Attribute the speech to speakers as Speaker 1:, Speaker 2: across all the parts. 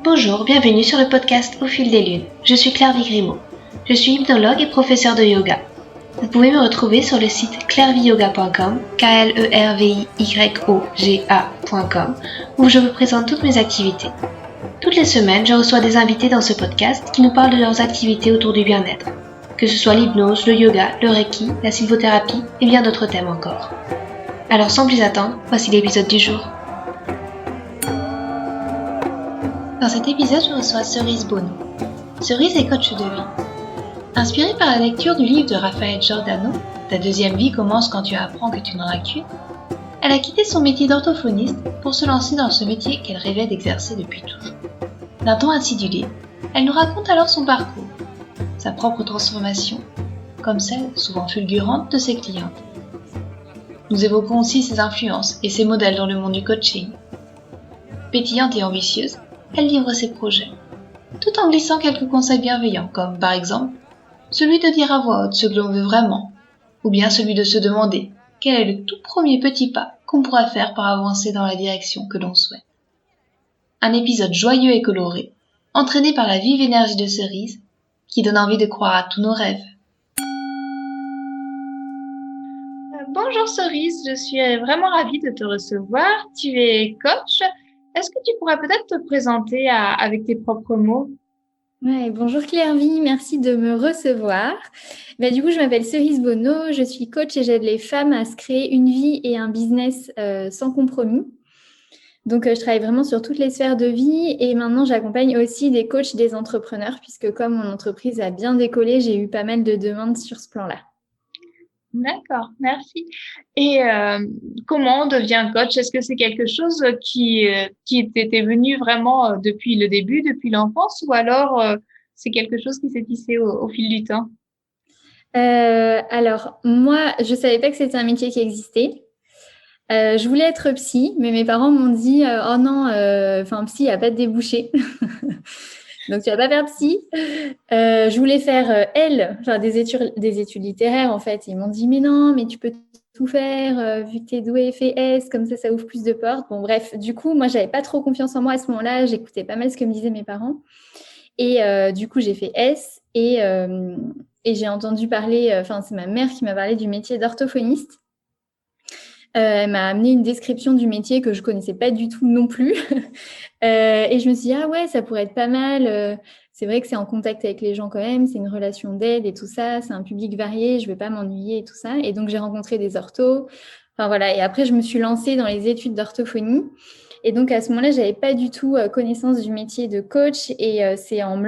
Speaker 1: Bonjour, bienvenue sur le podcast Au fil des lunes. Je suis Claire Vigrimaud. Je suis hypnologue et professeure de yoga. Vous pouvez me retrouver sur le site clairviyoga.com, KLERVIYOGA.com, où je vous présente toutes mes activités. Toutes les semaines, je reçois des invités dans ce podcast qui nous parlent de leurs activités autour du bien-être, que ce soit l'hypnose, le yoga, le reiki, la sylvothérapie et bien d'autres thèmes encore. Alors sans plus attendre, voici l'épisode du jour. Dans cet épisode, je reçois Cerise Bonneau. Cerise est coach de vie. Inspirée par la lecture du livre de Raphaël Giordano, Ta deuxième vie commence quand tu apprends que tu n'en as qu'une, elle a quitté son métier d'orthophoniste pour se lancer dans ce métier qu'elle rêvait d'exercer depuis toujours. D'un ton acidulé, elle nous raconte alors son parcours, sa propre transformation, comme celle, souvent fulgurante, de ses clientes. Nous évoquons aussi ses influences et ses modèles dans le monde du coaching. Pétillante et ambitieuse, elle livre ses projets, tout en glissant quelques conseils bienveillants, comme par exemple celui de dire à voix haute ce que l'on veut vraiment, ou bien celui de se demander quel est le tout premier petit pas qu'on pourrait faire pour avancer dans la direction que l'on souhaite. Un épisode joyeux et coloré, entraîné par la vive énergie de Cerise, qui donne envie de croire à tous nos rêves. Bonjour Cerise, je suis vraiment ravie de te recevoir. Tu es coach. Est-ce que tu pourrais peut-être te présenter avec tes propres mots?
Speaker 2: Ouais, bonjour Claire-Vie, merci de me recevoir. Du coup, je m'appelle Cerise Bonneau, je suis coach et j'aide les femmes à se créer une vie et un business sans compromis. Donc, je travaille vraiment sur toutes les sphères de vie et maintenant, j'accompagne aussi des coachs, des entrepreneurs puisque comme mon entreprise a bien décollé, j'ai eu pas mal de demandes sur ce plan-là.
Speaker 1: D'accord, merci. Et comment on devient coach? Est-ce que c'est quelque chose qui t'était venu vraiment depuis le début, depuis l'enfance, ou alors c'est quelque chose qui s'est tissé au fil du temps?
Speaker 2: Alors, moi, je savais pas que c'était un métier qui existait. Je voulais être psy, mais mes parents m'ont dit « Oh non, psy, il n'y a pas de débouché. » Donc, tu vas pas faire psy. Je voulais faire des études littéraires, en fait. Ils m'ont dit « Mais non, mais tu peux tout faire, vu que tu es douée, fais S, comme ça ouvre plus de portes. » Bon, bref, du coup, moi, j'avais pas trop confiance en moi à ce moment-là. J'écoutais pas mal ce que me disaient mes parents. Et du coup, j'ai fait S et j'ai entendu parler, c'est ma mère qui m'a parlé du métier d'orthophoniste. Elle m'a amené une description du métier que je connaissais pas du tout non plus. Et je me suis dit, ah ouais, ça pourrait être pas mal. C'est vrai que c'est en contact avec les gens quand même, c'est une relation d'aide et tout ça, c'est un public varié, je vais pas m'ennuyer et tout ça. Et donc, j'ai rencontré des orthos. Enfin voilà, et après, je me suis lancée dans les études d'orthophonie. Et donc, à ce moment-là, j'avais pas du tout connaissance du métier de coach. Et c'est en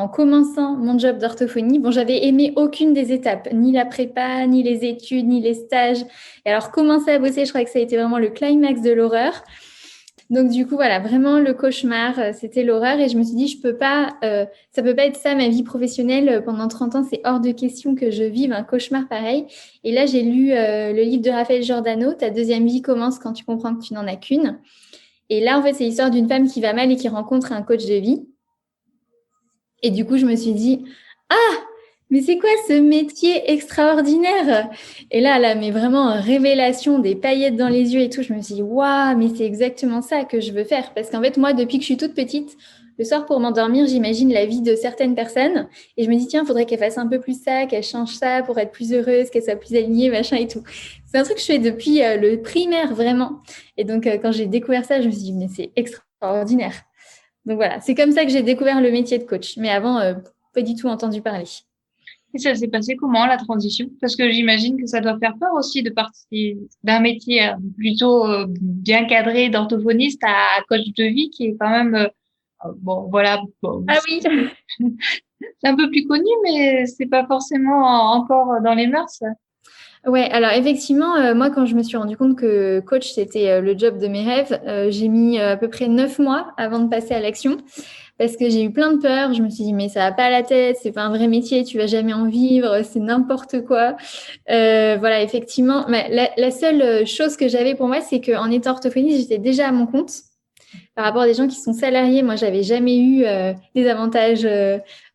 Speaker 2: commençant mon job d'orthophonie, bon, j'avais aimé aucune des étapes, ni la prépa, ni les études, ni les stages. Et alors, commencer à bosser, je crois que ça a été vraiment le climax de l'horreur. Donc, du coup, voilà, vraiment le cauchemar, c'était l'horreur. Et je me suis dit, ça peut pas être ça ma vie professionnelle. Pendant 30 ans, c'est hors de question que je vive un cauchemar pareil. Et là, j'ai lu le livre de Raphaël Giordano, Ta deuxième vie commence quand tu comprends que tu n'en as qu'une. Et là, en fait, c'est l'histoire d'une femme qui va mal et qui rencontre un coach de vie. Et du coup, je me suis dit, ah, mais c'est quoi ce métier extraordinaire? Et là, mais vraiment révélation, des paillettes dans les yeux et tout. Je me suis dit, waouh, mais c'est exactement ça que je veux faire. Parce qu'en fait, moi, depuis que je suis toute petite, le soir pour m'endormir, j'imagine la vie de certaines personnes. Et je me dis, tiens, il faudrait qu'elle fasse un peu plus ça, qu'elle change ça pour être plus heureuse, qu'elle soit plus alignée, machin et tout. C'est un truc que je fais depuis le primaire, vraiment. Et donc, quand j'ai découvert ça, je me suis dit, mais c'est extraordinaire. Donc voilà, c'est comme ça que j'ai découvert le métier de coach. Mais avant, pas du tout entendu parler.
Speaker 1: Et ça s'est passé comment, la transition? Parce que j'imagine que ça doit faire peur aussi de partir d'un métier plutôt bien cadré d'orthophoniste à coach de vie qui est quand même, bon, voilà. Bon,
Speaker 2: Ah oui.
Speaker 1: c'est un peu plus connu, mais c'est pas forcément encore dans les mœurs.
Speaker 2: Ouais, alors effectivement, moi, quand je me suis rendu compte que coach, c'était le job de mes rêves, j'ai mis à peu près 9 mois avant de passer à l'action parce que j'ai eu plein de peur. Je me suis dit, mais ça va pas à la tête, c'est pas un vrai métier, tu vas jamais en vivre, c'est n'importe quoi. Voilà, effectivement, mais la seule chose que j'avais pour moi, c'est qu'en étant orthophoniste, j'étais déjà à mon compte. Par rapport à des gens qui sont salariés, moi, j'avais jamais eu des avantages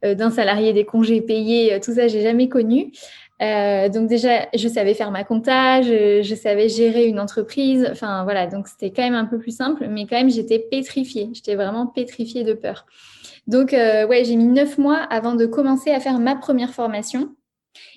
Speaker 2: d'un salarié, des congés payés, tout ça, j'ai jamais connu. Donc déjà, je savais faire ma compta, je savais gérer une entreprise. Enfin voilà, donc c'était quand même un peu plus simple, mais quand même j'étais pétrifiée. J'étais vraiment pétrifiée de peur. Donc ouais, j'ai mis 9 mois avant de commencer à faire ma première formation.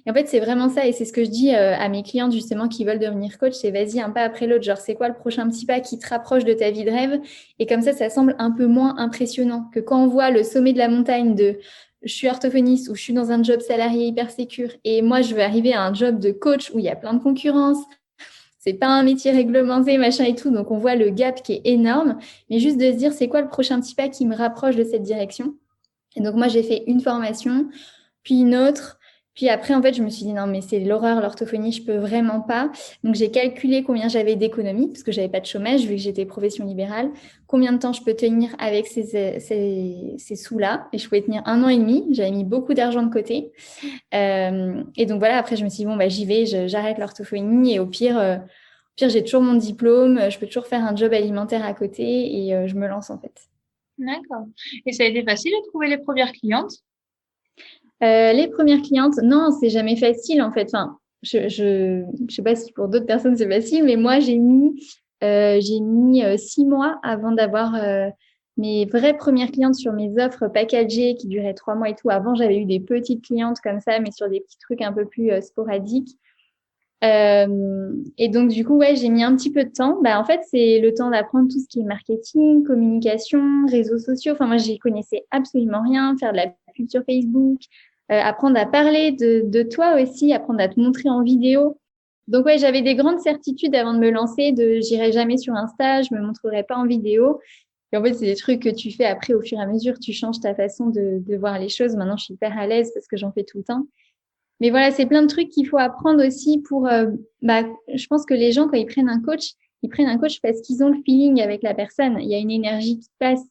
Speaker 2: Et en fait, c'est vraiment ça, et c'est ce que je dis à mes clientes justement qui veulent devenir coach, c'est vas-y un pas après l'autre. Genre, c'est quoi le prochain petit pas qui te rapproche de ta vie de rêve? Et comme ça semble un peu moins impressionnant que quand on voit le sommet de la montagne de je suis orthophoniste ou je suis dans un job salarié hyper sécure et moi je veux arriver à un job de coach où il y a plein de concurrence. C'est pas un métier réglementé, machin et tout. Donc on voit le gap qui est énorme. Mais juste de se dire c'est quoi le prochain petit pas qui me rapproche de cette direction. Et donc moi j'ai fait une formation, puis une autre. Puis après, en fait, je me suis dit non, mais c'est l'horreur, l'orthophonie, je peux vraiment pas. Donc, j'ai calculé combien j'avais d'économies, parce que j'avais pas de chômage, vu que j'étais profession libérale. Combien de temps je peux tenir avec ces sous-là. Et je pouvais tenir 1 an et demi. J'avais mis beaucoup d'argent de côté. Et donc, voilà, après, je me suis dit, bon, bah, j'y vais, j'arrête l'orthophonie. Et au pire, j'ai toujours mon diplôme. Je peux toujours faire un job alimentaire à côté. Et je me lance, en fait.
Speaker 1: D'accord. Et ça a été facile de trouver les premières clientes?
Speaker 2: Les premières clientes, non, c'est jamais facile en fait. Enfin, je sais pas si pour d'autres personnes c'est facile, mais moi j'ai mis 6 mois avant d'avoir mes vraies premières clientes sur mes offres packagées qui duraient 3 mois et tout. Avant, j'avais eu des petites clientes comme ça, mais sur des petits trucs un peu plus sporadiques. Et donc du coup, ouais, j'ai mis un petit peu de temps. Bah en fait, c'est le temps d'apprendre tout ce qui est marketing, communication, réseaux sociaux. Enfin, moi, j'y connaissais absolument rien. Faire de la pub sur Facebook, apprendre à parler de toi aussi, apprendre à te montrer en vidéo. Donc ouais, j'avais des grandes certitudes avant de me lancer, j'irai jamais sur Insta, je me montrerai pas en vidéo. Et en fait, c'est des trucs que tu fais après au fur et à mesure, tu changes ta façon de voir les choses. Maintenant, je suis hyper à l'aise parce que j'en fais tout le temps. Mais voilà, c'est plein de trucs qu'il faut apprendre aussi pour, je pense que les gens, quand ils prennent un coach parce qu'ils ont le feeling avec la personne. Il y a une énergie qui passe.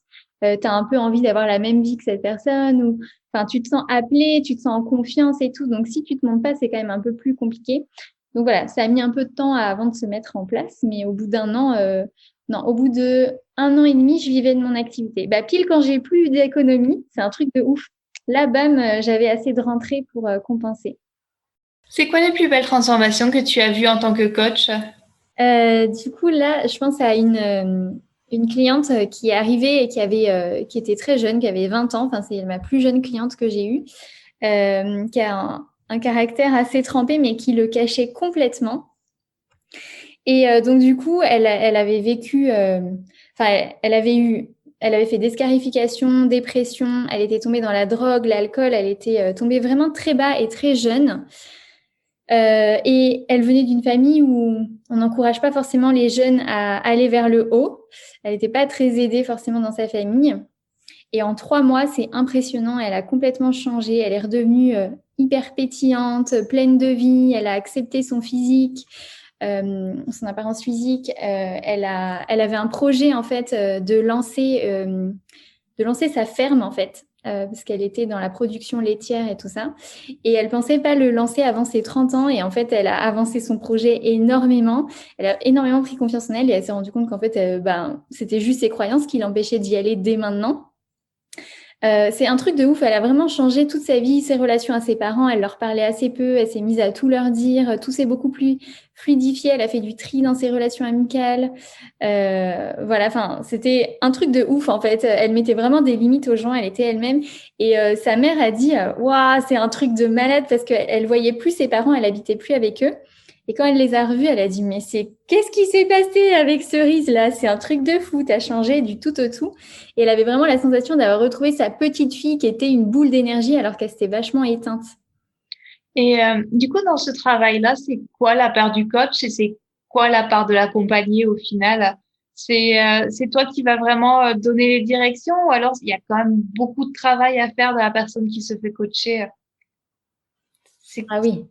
Speaker 2: Tu as un peu envie d'avoir la même vie que cette personne ou, enfin, tu te sens appelé, tu te sens en confiance et tout. Donc, si tu te montres pas, c'est quand même un peu plus compliqué. Donc voilà, ça a mis un peu de temps avant de se mettre en place, mais au bout d'un an, non, au bout de 1 an et demi, je vivais de mon activité. Bah, pile quand j'ai plus eu d'économie, c'est un truc de ouf. Là, bam, j'avais assez de rentrée pour compenser.
Speaker 1: C'est quoi les plus belles transformations que tu as vues en tant que coach?
Speaker 2: Du coup, là, je pense à une cliente qui est arrivée et qui était très jeune, qui avait 20 ans. Enfin, c'est ma plus jeune cliente que j'ai eue, qui a un caractère assez trempé, mais qui le cachait complètement. Et donc, du coup, elle avait vécu, enfin, elle avait fait des scarifications, dépression, elle était tombée dans la drogue, l'alcool, elle était tombée vraiment très bas et très jeune. Et elle venait d'une famille où on n'encourage pas forcément les jeunes à aller vers le haut. Elle n'était pas très aidée forcément dans sa famille. Et en 3 mois, c'est impressionnant. Elle a complètement changé. Elle est redevenue hyper pétillante, pleine de vie. Elle a accepté son physique, son apparence physique. Elle avait un projet en fait de lancer sa ferme en fait. Parce qu'elle était dans la production laitière et tout ça. Et elle pensait pas le lancer avant ses 30 ans. Et en fait, elle a avancé son projet énormément. Elle a énormément pris confiance en elle et elle s'est rendue compte qu'en fait, c'était juste ses croyances qui l'empêchaient d'y aller dès maintenant. C'est un truc de ouf. Elle a vraiment changé toute sa vie, ses relations à ses parents. Elle leur parlait assez peu. Elle s'est mise à tout leur dire. Tout s'est beaucoup plus fluidifié. Elle a fait du tri dans ses relations amicales. Voilà. Enfin, c'était un truc de ouf en fait. Elle mettait vraiment des limites aux gens. Elle était elle-même. Et sa mère a dit, waouh, c'est un truc de malade parce qu'elle voyait plus ses parents. Elle habitait plus avec eux. Et quand elle les a revus, elle a dit, mais qu'est-ce qui s'est passé avec Cerise là? C'est un truc de fou. T'as changé du tout au tout. Et elle avait vraiment la sensation d'avoir retrouvé sa petite fille qui était une boule d'énergie alors qu'elle s'était vachement éteinte.
Speaker 1: Et du coup, dans ce travail-là, c'est quoi la part du coach et c'est quoi la part de l'accompagné au final? C'est toi qui vas vraiment donner les directions ou alors il y a quand même beaucoup de travail à faire de la personne qui se fait coacher? C'est
Speaker 2: Ah oui,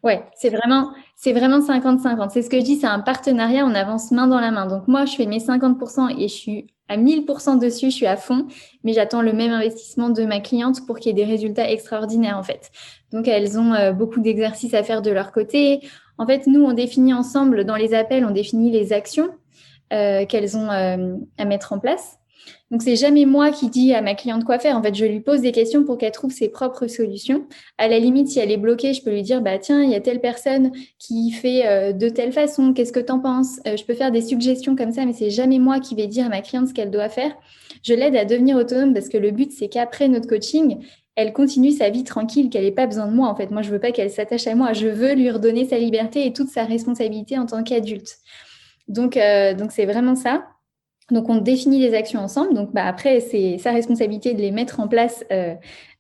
Speaker 2: ouais, c'est vraiment 50-50. C'est ce que je dis, c'est un partenariat, on avance main dans la main. Donc moi, je fais mes 50% et je suis à 1000% dessus, je suis à fond, mais j'attends le même investissement de ma cliente pour qu'il y ait des résultats extraordinaires en fait. Donc elles ont beaucoup d'exercices à faire de leur côté. En fait, nous, on définit ensemble dans les appels, on définit les actions qu'elles ont à mettre en place. Donc, c'est jamais moi qui dis à ma cliente quoi faire. En fait, je lui pose des questions pour qu'elle trouve ses propres solutions. À la limite, si elle est bloquée, je peux lui dire, bah tiens, il y a telle personne qui fait de telle façon. Qu'est-ce que t'en penses? Je peux faire des suggestions comme ça, mais c'est jamais moi qui vais dire à ma cliente ce qu'elle doit faire. Je l'aide à devenir autonome parce que le but, c'est qu'après notre coaching, elle continue sa vie tranquille, qu'elle n'ait pas besoin de moi. En fait, moi, je veux pas qu'elle s'attache à moi. Je veux lui redonner sa liberté et toute sa responsabilité en tant qu'adulte. Donc c'est vraiment ça. Donc, on définit les actions ensemble. Donc, bah, après, c'est sa responsabilité de les mettre en place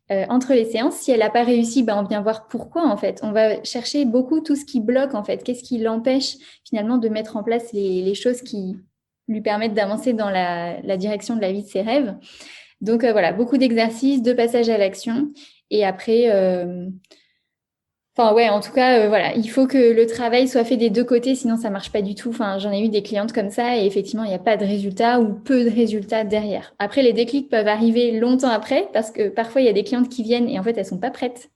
Speaker 2: entre les séances. Si elle n'a pas réussi, bah, on vient voir pourquoi, en fait. On va chercher beaucoup tout ce qui bloque, en fait. Qu'est-ce qui l'empêche, finalement, de mettre en place les choses qui lui permettent d'avancer dans la direction de la vie de ses rêves. Donc, voilà, beaucoup d'exercices, de passage à l'action. Et après, enfin, ouais, en tout cas, voilà, il faut que le travail soit fait des deux côtés, sinon ça marche pas du tout. Enfin, j'en ai eu des clientes comme ça et effectivement, il n'y a pas de résultat ou peu de résultats derrière. Après, les déclics peuvent arriver longtemps après parce que parfois, il y a des clientes qui viennent et en fait, elles sont pas prêtes.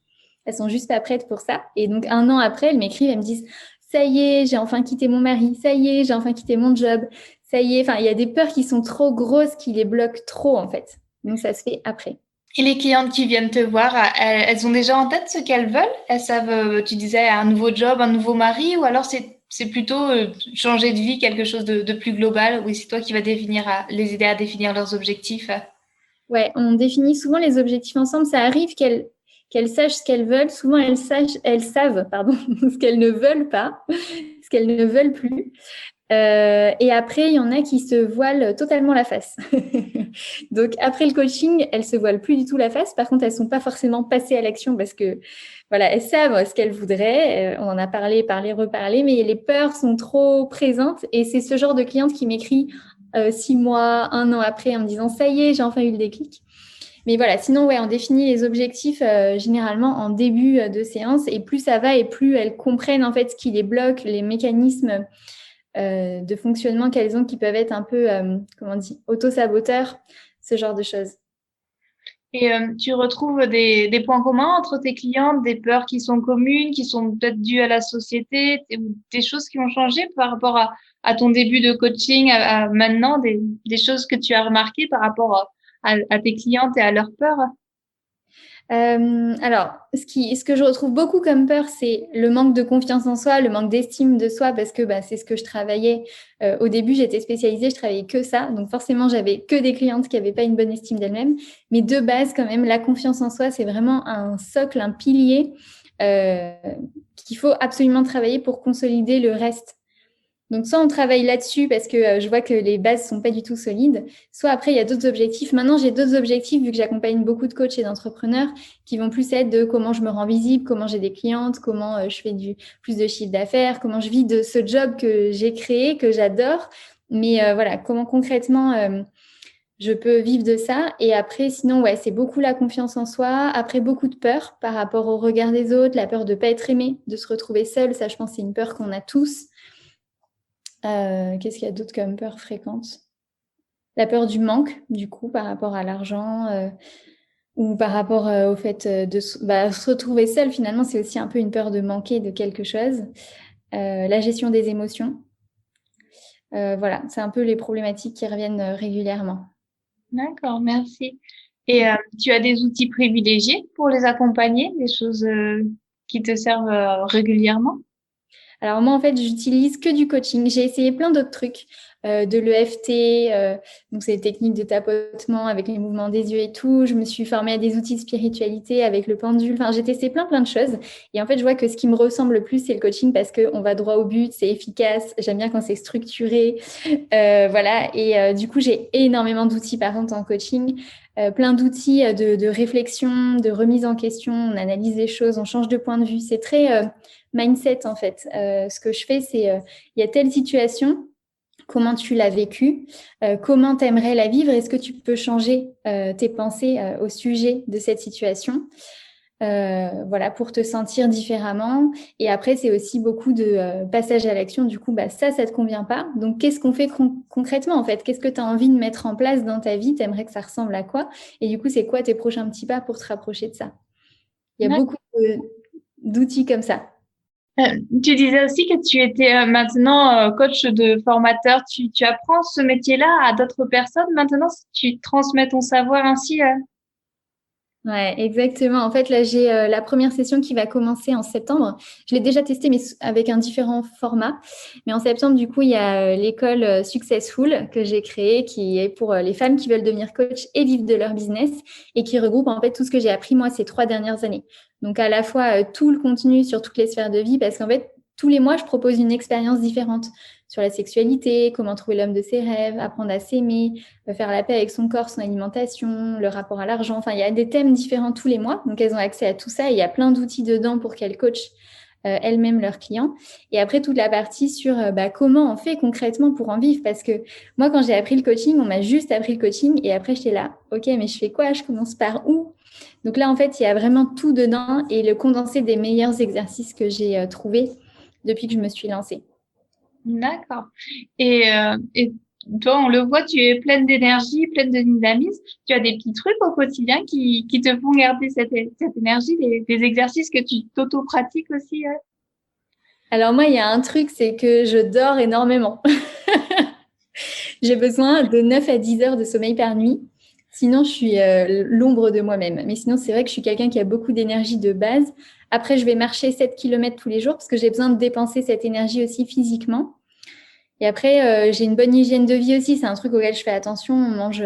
Speaker 2: Elles sont juste pas prêtes pour ça. Et donc, un an après, elles m'écrivent, elles me disent, ça y est, j'ai enfin quitté mon mari. Ça y est, j'ai enfin quitté mon job. Ça y est. Enfin, il y a des peurs qui sont trop grosses, qui les bloquent trop, en fait. Donc, ça se fait après.
Speaker 1: Et les clientes qui viennent te voir, elles ont déjà en tête ce qu'elles veulent? Elles savent, tu disais, un nouveau job, un nouveau mari, ou alors c'est plutôt changer de vie, quelque chose de plus global? Oui, c'est toi qui vas définir, les aider à définir leurs objectifs.
Speaker 2: Ouais, on définit souvent les objectifs ensemble. Ça arrive qu'elles sachent ce qu'elles veulent. Souvent, elles savent, pardon, ce qu'elles ne veulent pas, ce qu'elles ne veulent plus. Et après, il y en a qui se voilent totalement la face. Donc, après le coaching, elles se voilent plus du tout la face. Par contre, elles sont pas forcément passées à l'action parce que, voilà, elles savent ce qu'elles voudraient. On en a parlé, reparlé, mais les peurs sont trop présentes. Et c'est ce genre de cliente qui m'écrit 6 mois, un an après en me disant, ça y est, j'ai enfin eu le déclic. Mais voilà, sinon, ouais, on définit les objectifs généralement en début de séance et plus ça va et plus elles comprennent en fait ce qui les bloque, les mécanismes de fonctionnement qu'elles ont qui peuvent être un peu, comment on dit, auto-saboteurs, ce genre de choses.
Speaker 1: Et tu retrouves des points communs entre tes clientes, des peurs qui sont communes, qui sont peut-être dues à la société, des choses qui ont changé par rapport à ton début de coaching, à maintenant, des choses que tu as remarquées par rapport à tes clientes et à leurs peurs?
Speaker 2: Alors, ce que je retrouve beaucoup comme peur, c'est le manque de confiance en soi, le manque d'estime de soi, parce que bah, c'est ce que je travaillais. Au début, j'étais spécialisée, je travaillais que ça. Donc forcément, j'avais que des clientes qui n'avaient pas une bonne estime d'elles-mêmes. Mais de base, quand même, la confiance en soi, c'est vraiment un socle, un pilier euh, qu'il faut absolument travailler pour consolider le reste. Donc, soit on travaille là-dessus parce que je vois que les bases sont pas du tout solides, soit après, il y a d'autres objectifs. Maintenant, j'ai d'autres objectifs vu que j'accompagne beaucoup de coachs et d'entrepreneurs qui vont plus être de comment je me rends visible, comment j'ai des clientes, comment je fais plus de chiffre d'affaires, comment je vis de ce job que j'ai créé, que j'adore. Mais voilà, comment concrètement je peux vivre de ça. Et après, sinon, ouais, c'est beaucoup la confiance en soi. Après, beaucoup de peur par rapport au regard des autres, la peur de pas être aimé, de se retrouver seul. Ça, je pense, c'est une peur qu'on a tous. Qu'est-ce qu'il y a d'autre comme peur fréquente? La peur du manque, du coup, par rapport à l'argent ou par rapport au fait de se retrouver seul, finalement, c'est aussi un peu une peur de manquer de quelque chose. La gestion des émotions. Voilà, c'est un peu les problématiques qui reviennent régulièrement.
Speaker 1: D'accord, merci. Et tu as des outils privilégiés pour les accompagner, des choses qui te servent régulièrement?
Speaker 2: Alors moi, en fait, j'utilise que du coaching. J'ai essayé plein d'autres trucs, de l'EFT, donc c'est des techniques de tapotement avec les mouvements des yeux et tout. Je me suis formée à des outils de spiritualité avec le pendule. Enfin, j'ai testé plein de choses. Et en fait, je vois que ce qui me ressemble le plus, c'est le coaching parce qu'on va droit au but, c'est efficace. J'aime bien quand c'est structuré. Voilà. Et du coup, j'ai énormément d'outils, par contre, en coaching. Plein d'outils de réflexion, de remise en question. On analyse les choses, on change de point de vue. C'est très mindset en fait. Ce que je fais, c'est il y a telle situation, comment tu l'as vécue, comment tu aimerais la vivre, est-ce que tu peux changer tes pensées au sujet de cette situation, voilà, pour te sentir différemment. Et après, c'est aussi beaucoup de passage à l'action. Du coup, bah, ça te convient pas. Donc, qu'est-ce qu'on fait concrètement en fait? Qu'est-ce que tu as envie de mettre en place dans ta vie? Tu aimerais que ça ressemble à quoi? Et du coup, c'est quoi tes prochains petits pas pour te rapprocher de ça? Il y a beaucoup d'outils comme ça.
Speaker 1: Tu disais aussi que tu étais maintenant coach de formateur. Tu apprends ce métier-là à d'autres personnes. Maintenant, tu transmets ton savoir ainsi.
Speaker 2: Ouais, exactement. En fait, là, j'ai la première session qui va commencer en septembre. Je l'ai déjà testé, mais avec un différent format. Mais en septembre, du coup, il y a l'école Successful que j'ai créée, qui est pour les femmes qui veulent devenir coach et vivre de leur business, et qui regroupe en fait tout ce que j'ai appris moi ces 3 dernières années. Donc, à la fois tout le contenu sur toutes les sphères de vie, parce qu'en fait, tous les mois, je propose une expérience différente sur la sexualité, comment trouver l'homme de ses rêves, apprendre à s'aimer, faire la paix avec son corps, son alimentation, le rapport à l'argent. Enfin, il y a des thèmes différents tous les mois. Donc, elles ont accès à tout ça. Et il y a plein d'outils dedans pour qu'elles coachent elles-mêmes leurs clients. Et après, toute la partie sur comment on fait concrètement pour en vivre. Parce que moi, quand j'ai appris le coaching, on m'a juste appris le coaching. Et après, j'étais là, OK, mais je fais quoi? Je commence par où? Donc là, en fait, il y a vraiment tout dedans et le condensé des meilleurs exercices que j'ai trouvés depuis que je me suis lancée.
Speaker 1: D'accord. Et toi, on le voit, tu es pleine d'énergie, pleine de dynamisme. Tu as des petits trucs au quotidien qui te font garder cette énergie, des exercices que tu t'auto-pratiques aussi.
Speaker 2: Alors moi, il y a un truc, c'est que je dors énormément. J'ai besoin de 9 à 10 heures de sommeil par nuit. Sinon, je suis l'ombre de moi-même. Mais sinon, c'est vrai que je suis quelqu'un qui a beaucoup d'énergie de base. Après, je vais marcher 7 kilomètres tous les jours parce que j'ai besoin de dépenser cette énergie aussi physiquement. Et après, j'ai une bonne hygiène de vie aussi. C'est un truc auquel je fais attention. On mange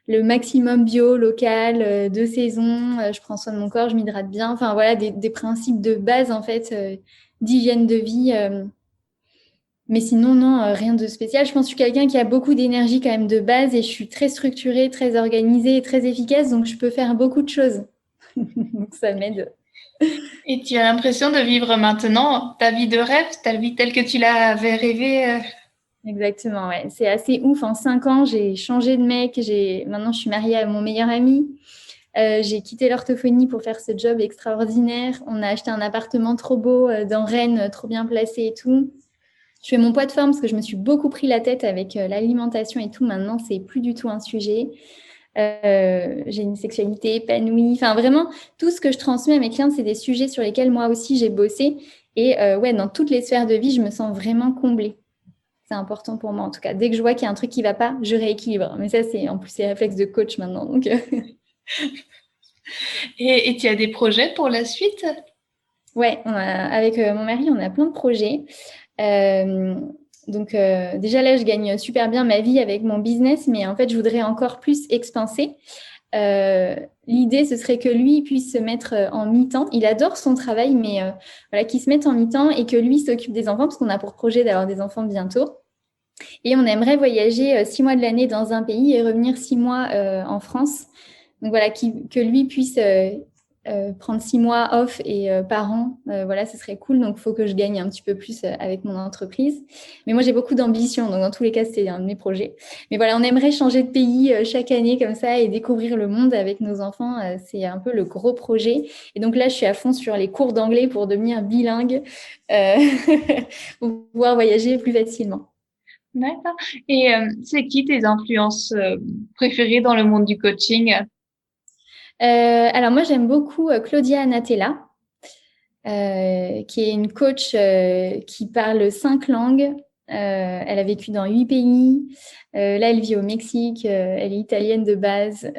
Speaker 2: le maximum bio, local, de saison. Je prends soin de mon corps, je m'hydrate bien. Enfin, voilà, des principes de base, en fait, d'hygiène de vie. Mais sinon, non, rien de spécial. Je pense que je suis quelqu'un qui a beaucoup d'énergie quand même de base et je suis très structurée, très organisée et très efficace. Donc, je peux faire beaucoup de choses. Donc, ça m'aide.
Speaker 1: Et tu as l'impression de vivre maintenant ta vie de rêve, ta vie telle que tu l'avais rêvée.
Speaker 2: Exactement, ouais. C'est assez ouf. En 5 ans, j'ai changé de mec. Maintenant, je suis mariée à mon meilleur ami. J'ai quitté l'orthophonie pour faire ce job extraordinaire. On a acheté un appartement trop beau dans Rennes, trop bien placé et tout. Je fais mon poids de forme parce que je me suis beaucoup pris la tête avec l'alimentation et tout. Maintenant, c'est plus du tout un sujet. J'ai une sexualité épanouie. Enfin, vraiment, tout ce que je transmets à mes clientes, c'est des sujets sur lesquels moi aussi j'ai bossé. Et ouais, dans toutes les sphères de vie, je me sens vraiment comblée. C'est important pour moi, en tout cas. Dès que je vois qu'il y a un truc qui ne va pas, je rééquilibre. Mais ça, c'est en plus, c'est réflexe de coach maintenant. Donc,
Speaker 1: Et tu as des projets pour la suite?
Speaker 2: ouais, avec mon mari, on a plein de projets. Donc, déjà là, je gagne super bien ma vie avec mon business, mais en fait, je voudrais encore plus expanser. L'idée, ce serait que lui puisse se mettre en mi-temps. Il adore son travail, mais voilà, qu'il se mette en mi-temps et que lui s'occupe des enfants, parce qu'on a pour projet d'avoir des enfants bientôt. Et on aimerait voyager 6 mois de l'année dans un pays et revenir 6 mois en France. Donc voilà, que lui puisse prendre 6 mois off et par an, voilà, ce serait cool. Donc, il faut que je gagne un petit peu plus avec mon entreprise. Mais moi, j'ai beaucoup d'ambition. Donc, dans tous les cas, c'est un de mes projets. Mais voilà, on aimerait changer de pays chaque année comme ça et découvrir le monde avec nos enfants. C'est un peu le gros projet. Et donc là, je suis à fond sur les cours d'anglais pour devenir bilingue, euh, pour pouvoir voyager plus facilement.
Speaker 1: D'accord. Et c'est qui tes influences préférées dans le monde du coaching?
Speaker 2: Alors moi, j'aime beaucoup Claudia Anatella, qui est une coach qui parle 5 langues. Elle a vécu dans 8 pays. Là, elle vit au Mexique. Elle est italienne de base.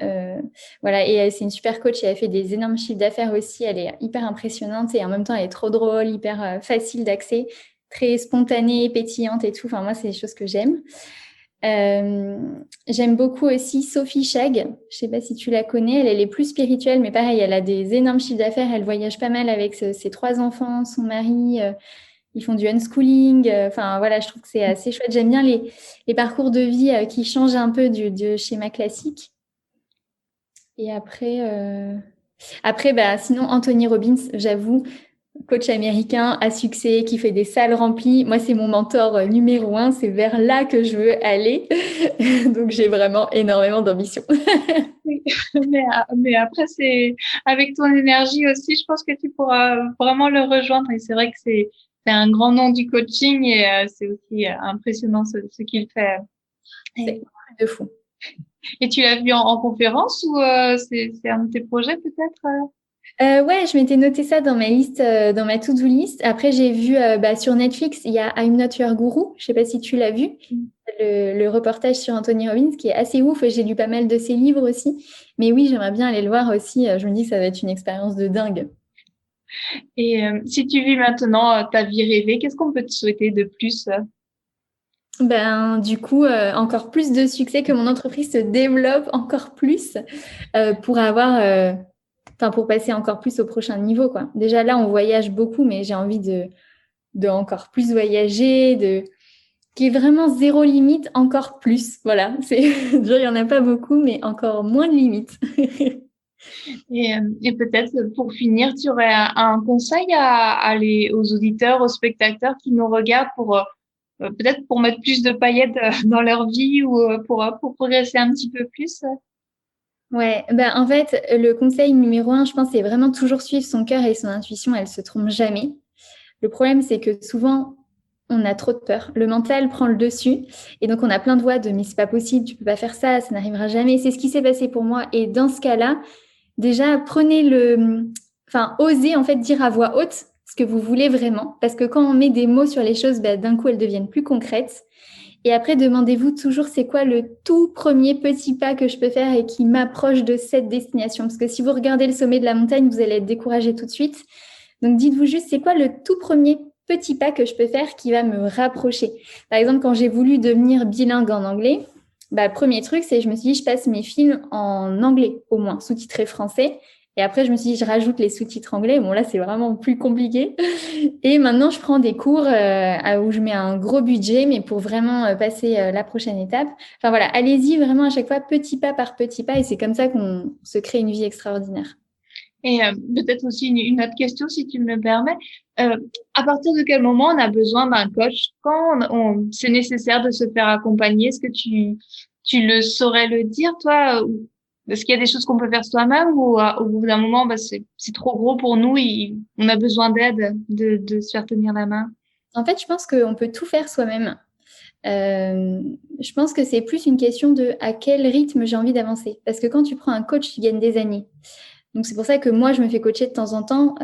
Speaker 2: Voilà, et c'est une super coach. Et elle fait des énormes chiffres d'affaires aussi. Elle est hyper impressionnante et en même temps, elle est trop drôle, hyper facile d'accès, très spontanée, pétillante et tout. Enfin, moi, c'est des choses que j'aime. J'aime beaucoup aussi Sophie Chagg. Je ne sais pas si tu la connais. Elle est plus spirituelle, mais pareil, elle a des énormes chiffres d'affaires. Elle voyage pas mal avec ses 3 enfants, son mari. Ils font du unschooling. Enfin, voilà, je trouve que c'est assez chouette. J'aime bien les parcours de vie qui changent un peu du schéma classique. Et après, bah, sinon, Anthony Robbins, j'avoue, coach américain à succès qui fait des salles remplies. Moi, c'est mon mentor numéro 1. C'est vers là que je veux aller. Donc, j'ai vraiment énormément d'ambition.
Speaker 1: Oui. Mais après, c'est avec ton énergie aussi, je pense que tu pourras vraiment le rejoindre. Et c'est vrai que c'est un grand nom du coaching et c'est aussi impressionnant ce qu'il fait. Et,
Speaker 2: C'est de fou.
Speaker 1: et tu l'as vu en conférence ou c'est un de tes projets peut-être?
Speaker 2: Ouais, je m'étais noté ça dans ma liste, dans ma to-do list. Après, j'ai vu sur Netflix, il y a I'm Not Your Guru. Je sais pas si tu l'as vu, le reportage sur Anthony Robbins qui est assez ouf. Et j'ai lu pas mal de ses livres aussi. Mais oui, j'aimerais bien aller le voir aussi. Je me dis que ça va être une expérience de dingue.
Speaker 1: Et si tu vis maintenant ta vie rêvée, qu'est-ce qu'on peut te souhaiter de plus?
Speaker 2: Ben, du coup, encore plus de succès, que mon entreprise se développe encore plus pour avoir, pour passer encore plus au prochain niveau, quoi. Déjà là, on voyage beaucoup, mais j'ai envie de encore plus voyager, qui est vraiment zéro limite, encore plus. Voilà, il y en a pas beaucoup, mais encore moins de limites.
Speaker 1: Et peut-être pour finir, tu aurais un conseil aux auditeurs, aux spectateurs qui nous regardent pour peut-être pour mettre plus de paillettes dans leur vie ou pour progresser un petit peu plus?
Speaker 2: Ouais, ben en fait, le conseil numéro un, je pense, c'est vraiment toujours suivre son cœur et son intuition. Elle se trompe jamais. Le problème, c'est que souvent, on a trop de peur. Le mental prend le dessus. Et donc, on a plein de voix de mais c'est pas possible, tu peux pas faire ça, ça n'arrivera jamais. C'est ce qui s'est passé pour moi. Et dans ce cas-là, déjà, osez en fait dire à voix haute ce que vous voulez vraiment. Parce que quand on met des mots sur les choses, ben, d'un coup, elles deviennent plus concrètes. Et après, demandez-vous toujours c'est quoi le tout premier petit pas que je peux faire et qui m'approche de cette destination. Parce que si vous regardez le sommet de la montagne, vous allez être découragé tout de suite. Donc, dites-vous juste c'est quoi le tout premier petit pas que je peux faire qui va me rapprocher. Par exemple, quand j'ai voulu devenir bilingue en anglais, premier truc, c'est je me suis dit je passe mes films en anglais au moins, sous-titrés français. Et après, je me suis dit, je rajoute les sous-titres anglais. Bon, là, c'est vraiment plus compliqué. Et maintenant, je prends des cours où je mets un gros budget, mais pour vraiment passer la prochaine étape. Enfin voilà, allez-y vraiment à chaque fois, petit pas par petit pas. Et c'est comme ça qu'on se crée une vie extraordinaire.
Speaker 1: Et peut-être aussi une autre question, si tu me le permets. À partir de quel moment on a besoin d'un coach? Quand c'est nécessaire de se faire accompagner? Est-ce que tu le saurais le dire, toi? Ou est-ce qu'il y a des choses qu'on peut faire soi-même ou au bout d'un moment, c'est trop gros pour nous et on a besoin d'aide, de se faire tenir la main?
Speaker 2: En fait, je pense qu'on peut tout faire soi-même. Je pense que c'est plus une question de à quel rythme j'ai envie d'avancer. Parce que quand tu prends un coach, tu gagnes des années. Donc, c'est pour ça que moi, je me fais coacher de temps en temps.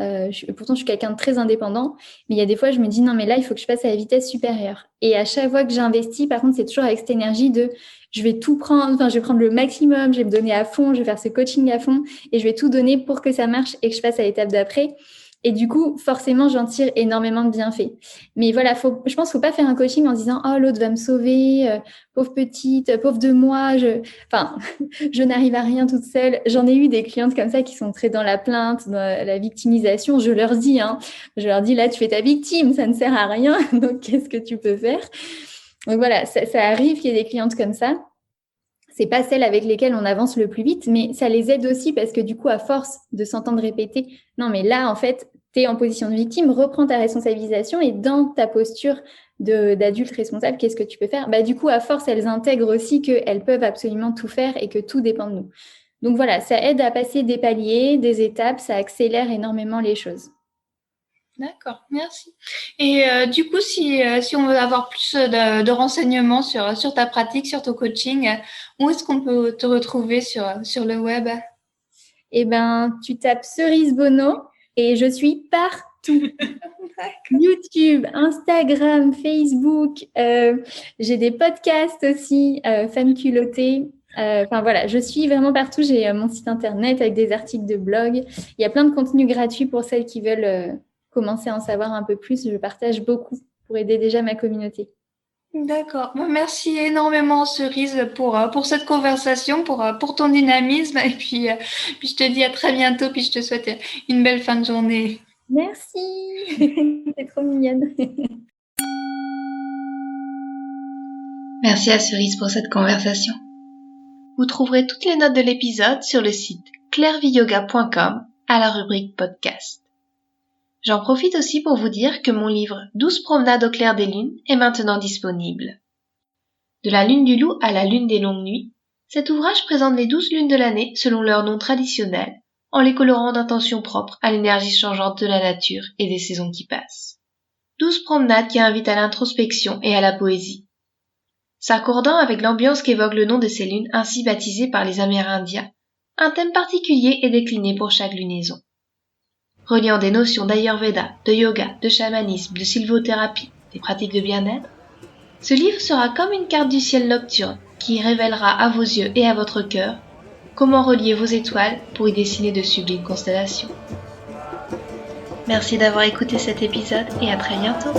Speaker 2: Pourtant, je suis quelqu'un de très indépendant. Mais il y a des fois, je me dis, non, mais là, il faut que je passe à la vitesse supérieure. Et à chaque fois que j'investis, par contre, c'est toujours avec cette énergie de je vais tout prendre, je vais prendre le maximum, je vais me donner à fond, je vais faire ce coaching à fond et je vais tout donner pour que ça marche et que je passe à l'étape d'après. Et du coup, forcément, j'en tire énormément de bienfaits. Mais voilà, je pense qu'il ne faut pas faire un coaching en disant « Oh, l'autre va me sauver, pauvre petite, pauvre de moi, je n'arrive à rien toute seule. » J'en ai eu des clientes comme ça qui sont très dans la plainte, dans la victimisation. Je leur dis, là, tu fais ta victime, ça ne sert à rien. Donc, qu'est-ce que tu peux faire? Donc voilà, ça arrive qu'il y ait des clientes comme ça. C'est pas celles avec lesquelles on avance le plus vite, mais ça les aide aussi parce que du coup, à force de s'entendre répéter, non, mais là, en fait, tu es en position de victime, reprends ta responsabilisation et dans ta posture d'adulte responsable, qu'est-ce que tu peux faire? Du coup, à force, elles intègrent aussi qu'elles peuvent absolument tout faire et que tout dépend de nous. Donc voilà, ça aide à passer des paliers, des étapes, ça accélère énormément les choses.
Speaker 1: D'accord, merci. Et du coup, si on veut avoir plus de renseignements sur ta pratique, sur ton coaching, où est-ce qu'on peut te retrouver sur le web?
Speaker 2: Eh ben, tu tapes Cerise Bono et je suis partout. YouTube, Instagram, Facebook. J'ai des podcasts aussi, Femmes culottées. Voilà, je suis vraiment partout. J'ai mon site internet avec des articles de blog. Il y a plein de contenus gratuits pour celles qui veulent commencer à en savoir un peu plus. Je partage beaucoup pour aider déjà ma communauté.
Speaker 1: D'accord. Merci énormément, Cerise, pour cette conversation, pour ton dynamisme. Et puis je te dis à très bientôt, puis je te souhaite une belle fin de journée.
Speaker 2: Merci. C'est trop mignonne.
Speaker 1: Merci à Cerise pour cette conversation. Vous trouverez toutes les notes de l'épisode sur le site clairviyoga.com à la rubrique podcast. J'en profite aussi pour vous dire que mon livre 12 promenades au clair des lunes est maintenant disponible. De la lune du loup à la lune des longues nuits, cet ouvrage présente les 12 lunes de l'année selon leur nom traditionnel, en les colorant d'intentions propres à l'énergie changeante de la nature et des saisons qui passent. 12 promenades qui invitent à l'introspection et à la poésie. S'accordant avec l'ambiance qu'évoque le nom de ces lunes ainsi baptisées par les Amérindiens, un thème particulier est décliné pour chaque lunaison. reliant des notions d'Ayurveda, de yoga, de chamanisme, de sylvothérapie, des pratiques de bien-être. Ce livre sera comme une carte du ciel nocturne qui révélera à vos yeux et à votre cœur comment relier vos étoiles pour y dessiner de sublimes constellations. Merci d'avoir écouté cet épisode et à très bientôt.